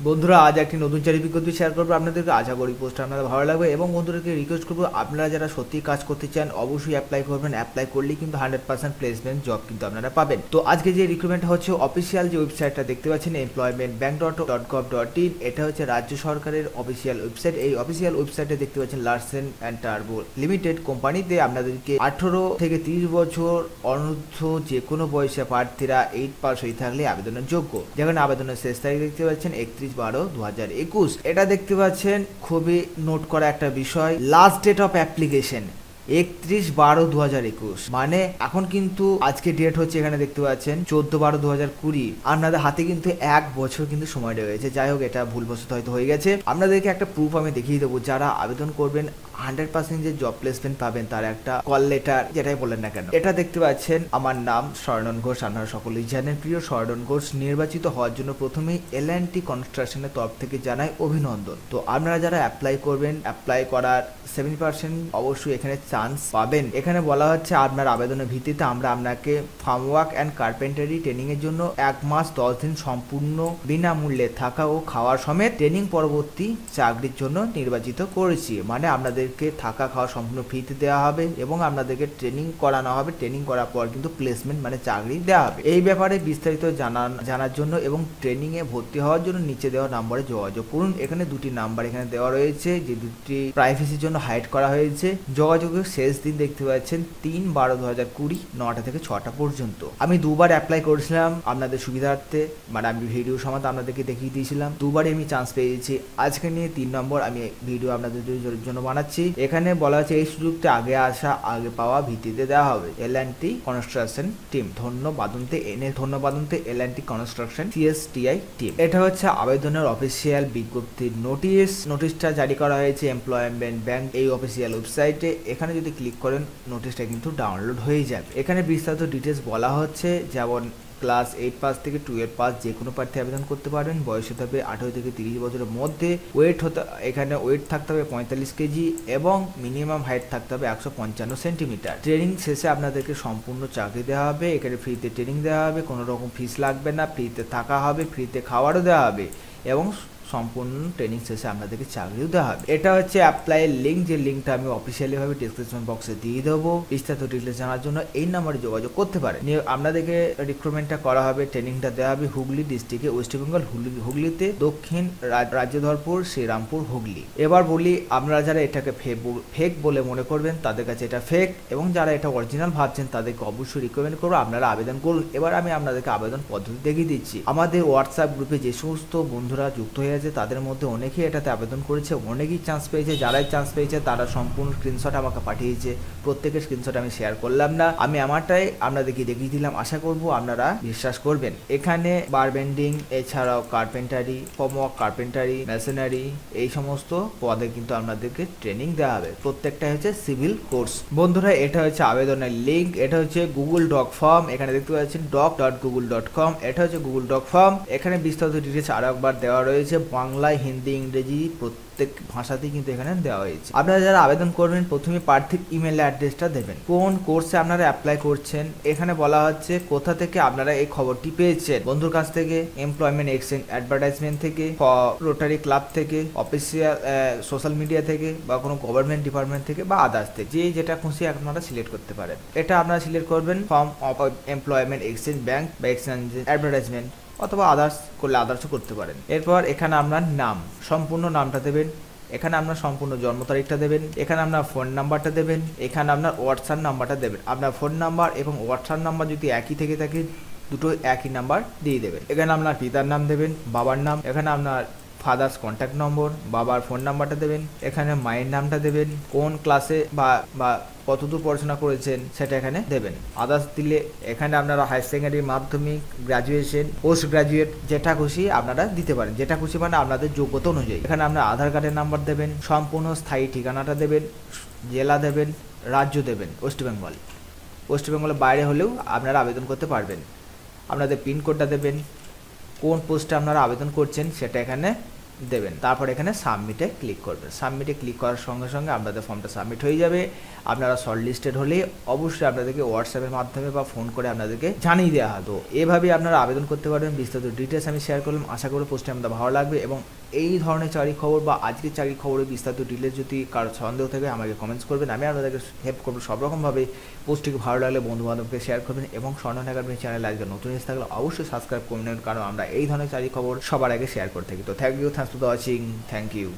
বন্ধুরা আজ একটি নতুন চাকরি বিজ্ঞপ্তি শেয়ার করবো আপনাদেরকে। আশা করি পোস্ট আপনাদের ভালো লাগবে এবং বন্ধুদেরকে রিকোয়েস্ট করবো আপনারা যারা সত্যি কাজ করতে চান অবশ্যই অ্যাপ্লাই করবেন। অ্যাপ্লাই করলেই কিন্তু 100% প্লেসমেন্ট জব কিন্তু আপনারা পাবেন। তো আজকে যে রিক্রুটমেন্ট হচ্ছে অফিসিয়াল যে ওয়েবসাইটটা দেখতে পাচ্ছেন employmentbank.gov.in, এটা হচ্ছে রাজ্য সরকারের অফিসিয়াল ওয়েবসাইট। এই অফিসিয়াল ওয়েবসাইটে দেখতে পাচ্ছেন লার্সেন অ্যান্ড টার্বো লিমিটেড কোম্পানিতে আপনাদেরকে 18 থেকে 30 বছর অনূর্ধ্ব যে কোনো বয়সে প্রার্থীরা 8 পাস হয়ে থাকলে আবেদনের যোগ্য। যেখানে আবেদনের শেষ তারিখ দেখতে পাচ্ছেন 31/12/2021। এটা দেখতে পাচ্ছেন খুবই নোট করা একটা বিষয়, লাস্ট ডেট অফ অ্যাপ্লিকেশন 31/12/2021, মানে এখন কিন্তু আজকে ডেট হচ্ছে এখানে দেখতে পাচ্ছেন 14/12/2020। আপনাদের হাতে কিন্তু 1 বছর কিন্তু সময় রয়েছে। যাই হোক, এটা ভুলবশত হয়তো হয়ে গেছে। আপনাদেরকে একটা প্রুফ আমি দেখিয়ে দেবো, যারা আবেদন করবেন 100% যে জব প্লেসমেন্ট পাবেন তার একটা কল লেটার, যেটাই বলেন না কেন। এটা দেখতে পাচ্ছেন, আমার নাম স্বর্ণন ঘোষ, আপনারা সকলেই জানেন। প্রিয় স্বর্ণন ঘোষ, নির্বাচিত হওয়ার জন্য প্রথমেই L&T কনস্ট্রাকশনের তরফ থেকে জানাই অভিনন্দন। তো আপনারা যারা অ্যাপ্লাই করবেন, অ্যাপ্লাই করার 70% অবশ্যই এখানে চান্স পাবেন। এখানে বলা হচ্ছে আপনার আবেদনের ভিত্তিতে আমরা আপনাকে farm work and carpentry training এর জন্য 1 মাস 10 দিন সম্পূর্ণ বিনামূল্যে থাকা ও খাওয়ার সমেত ট্রেনিং পরবর্তী চাকরির জন্য নির্বাচিত করেছি। মানে আপনাদেরকে থাকা খাওয়া সম্পূর্ণ ফ্রিতে দেওয়া হবে এবং আপনাদেরকে করানো হবে। ট্রেনিং করার পর কিন্তু প্লেসমেন্ট মানে চাকরি দেওয়া হবে। এই ব্যাপারে বিস্তারিত জানার জন্য এবং ট্রেনিং এ ভর্তি হওয়ার জন্য নিচে দেওয়া নম্বরে যোগাযোগ করুন। এখানে দুটি নাম্বার এখানে দেওয়া রয়েছে, যে দুটি প্রাইভেসির জন্য হাইড করা হয়েছে। যোগাযোগের শেষ দিন দেখতে পাচ্ছেন 3/12/2020 9টা থেকে 6টা পর্যন্ত। আমি দুবার অ্যাপ্লাই করেছিলাম আপনাদের সুবিধার্থে, মানে আমি ভিডিও সমাতে আপনাদেরকে দেখিয়ে দিয়েছিলাম। দুবারই আমি চান্স পেয়েছি। আজকে নিয়ে 3 নম্বর আমি ভিডিও আপনাদের জন্য বানাচ্ছি। এখানে বলা হচ্ছে এই সুযোগটা আগে আসা আগে পাওয়া ভিত্তিতে দেওয়া হবে। L&T কনস্ট্রাকশন টিম ধন্যবাদন্তে L&T কনস্ট্রাকশন CSTI টিম। এটা হচ্ছে আবেদনের অফিসিয়াল বিজ্ঞপ্তির নোটিশটা জারি করা হয়েছে এমপ্লয়মেন্ট ব্যাংক এই অফিসিয়াল ওয়েবসাইটে। এখানে যদি ক্লিক করেন নোটিশটা কিন্তু ডাউনলোড হয়ে যাবে। এখানে বিস্তারিত ডিটেলস বলা হচ্ছে, যেমন ক্লাস 8 পাস থেকে 12 পাস যে কোনো প্রার্থী আবেদন করতে পারবেন। বয়স হতে হবে 18 থেকে 30 বছরের মধ্যে। এখানে ওয়েট থাকতে হবে 45 কেজি এবং মিনিমাম হাইট থাকতে হবে 155 সেন্টিমিটার। ট্রেনিং শেষে আপনাদেরকে সম্পূর্ণ চাকরি দেওয়া হবে। এখানে ফ্রিতে ট্রেনিং দেওয়া হবে, কোনো রকম ফিস লাগবে না, ফ্রিতে থাকা হবে, ফ্রিতে খাওয়ারও দেওয়া হবে এবং সম্পূর্ণ ট্রেনিং শেষে আপনাদেরকে চাকরিও দেওয়া হবে। এটা হচ্ছে অ্যাপ্লাইয়ের লিঙ্ক, যে লিঙ্কটা আমি অফিসিয়ালি ভাবে ডিসক্রিপশন বক্সে দিয়ে দেবো। বিস্তারিত ডিটেলস জানার জন্য এই নাম্বারে যোগাযোগ করতে পারেন। আপনাদেরকে রিক্রুটমেন্টটা করা হবে, ট্রেনিংটা দেওয়া হবে হুগলি ডিস্ট্রিক্টে, ওয়েস্ট বেঙ্গল হুগলিতে, দক্ষিণ রাজ্যধরপুর, শ্রীরামপুর, হুগলি। এবার বলি, আপনারা যারা এটাকে ফেক বলে মনে করবেন তাদের কাছে এটা ফেক, এবং যারা এটা অরিজিনাল ভাবছেন তাদেরকে অবশ্যই রিকমেন্ড করবো আপনারা আবেদন করুন। এবার আমি আপনাদেরকে আবেদন পদ্ধতি দেখিয়ে দিচ্ছি। আমাদের হোয়াটসঅ্যাপ গ্রুপে যে সমস্ত বন্ধুরা যুক্ত হয়ে আছে তাদের মধ্যে অনেকেই এটাতে আবেদন করেছে, অনেকেই চান্স পেয়েছে। যারাই চান্স পেয়েছে তারা সম্পূর্ণ স্ক্রিনশট আমাকে পাঠিয়েছে। প্রত্যেকের স্ক্রিনশট আমি শেয়ার করলাম না, আমি আমারটাই আপনাদেরকে দেখিয়ে দিলাম। আশা করবো আপনারা বিশ্বাস করবেন। এখানে বার বেন্ডিং, এছাড়াও carpentry, farm work carpentry, machinery, এই সমস্ত পদে কিন্তু আপনাদেরকে ট্রেনিং দেওয়া হবে। প্রত্যেকটা হচ্ছে সিভিল কোর্স। বন্ধুরা, এটা হচ্ছে আবেদনের লিঙ্ক। এটা হচ্ছে গুগল ডক ফর্ম। এখানে দেখতে পাচ্ছেন doc.google.com। এটা হচ্ছে গুগল ডক ফর্ম। এখানে বিস্তারিত ডিটেলস আরো একবার দেওয়া রয়েছে, বাংলায়, হিন্দি, ইংরেজি প্রত্যেক ভাষাতেই কিন্তু এখানে দেওয়া হয়েছে। আপনারা যারা আবেদন করবেন প্রথমে প্রার্থীর ইমেল অ্যাড্রেসটা দেবেন, কোন কোর্সে আপনারা অ্যাপ্লাই করছেন। এখানে বলা হচ্ছে কোথা থেকে আপনারা এই খবরটি পেয়েছেন, বন্ধুর কাছ থেকে, এমপ্লয়মেন্ট এক্সচেঞ্জ অ্যাডভার্টাইজমেন্ট থেকে, রোটারি ক্লাব থেকে, অফিসিয়াল সোশ্যাল মিডিয়া থেকে, বা কোনো গভর্নমেন্ট ডিপার্টমেন্ট থেকে, বা আদার্স থেকে। যে যেটা খুশি আপনারা সিলেক্ট করতে পারেন। এটা আপনারা সিলেক্ট করবেন form of employment exchange bank বা এক্সচেঞ্জ অ্যাডভার্টাইজমেন্ট, অথবা আদার্স করলে আদার্সও করতে পারেন। এরপর এখানে আপনার নাম, সম্পূর্ণ নামটা দেবেন। এখানে আপনার সম্পূর্ণ জন্ম তারিখটা দেবেন। এখানে আপনার ফোন নাম্বারটা দেবেন। এখানে আপনার হোয়াটসঅ্যাপ নাম্বারটা দেবেন। আপনার ফোন নাম্বার এবং হোয়াটসঅ্যাপ নাম্বার যদি একই থেকে থাকে দুটো একই নাম্বার দিয়ে দেবেন। এখানে আপনার পিতার নাম দেবেন, বাবার নাম। এখানে আপনার ফাদার্স কন্ট্যাক্ট নম্বর, বাবার ফোন নাম্বারটা দেবেন। এখানে মায়ের নামটা দেবেন, কোন ক্লাসে বা কতদূর পড়াশোনা করেছেন সেটা এখানে দেবেন। আদার্স দিলে এখানে আপনারা হায়ার সেকেন্ডারি, মাধ্যমিক, গ্রাজুয়েশন, পোস্ট গ্রাজুয়েট যেটা খুশি আপনারা দিতে পারেন। যেটা খুশি মানে আপনাদের যোগ্যতা অনুযায়ী। এখানে আপনার আধার কার্ডের নাম্বার দেবেন, সম্পূর্ণ স্থায়ী ঠিকানাটা দেবেন, জেলা দেবেন, রাজ্য দেবেন ওয়েস্ট বেঙ্গল। ওয়েস্ট বেঙ্গলের বাইরে হলেও আপনারা আবেদন করতে পারবেন। আপনাদের পিনকোডটা দেবেন, কোন পোস্টে আপনারা আবেদন করছেন সেটা এখানে দেবেন। তারপর এখানে সাবমিটে ক্লিক করবেন। সাবমিটে ক্লিক করার সঙ্গে সঙ্গে আপনাদের ফর্মটা সাবমিট হয়ে যাবে। আপনারা শর্ট লিস্টেড হলে অবশ্যই আপনাদেরকে হোয়াটসঅ্যাপের মাধ্যমে বা ফোন করে আপনাদেরকে জানিয়ে দেওয়া হবে। তো এভাবেই আপনারা আবেদন করতে পারবেন। বিস্তারিত ডিটেলস আমি শেয়ার করলাম, আশা করি পোস্টটি আমাদের ভালো লাগবে। এবং এই ধরনের চাকরি খবর বা আজকের চাকরি খবরের বিস্তারিত ডিটেলস যদি কারো সন্দেহ থাকে আমাকে কমেন্টস করবেন, আমি আপনাদেরকে হেল্প করবো সব রকমভাবে। পোস্টটিকে ভালো লাগলে বন্ধু বান্ধবকে শেয়ার করবেন এবং স্বর্ণন একাডেমি চ্যানেলে আজকে নতুন এসে থাকলে অবশ্যই সাবস্ক্রাইব করে নেবেন, কারণ আমরা এই ধরনের চাকরি খবর সবার আগে শেয়ার করে থাকি। তো thanks for watching, thank you.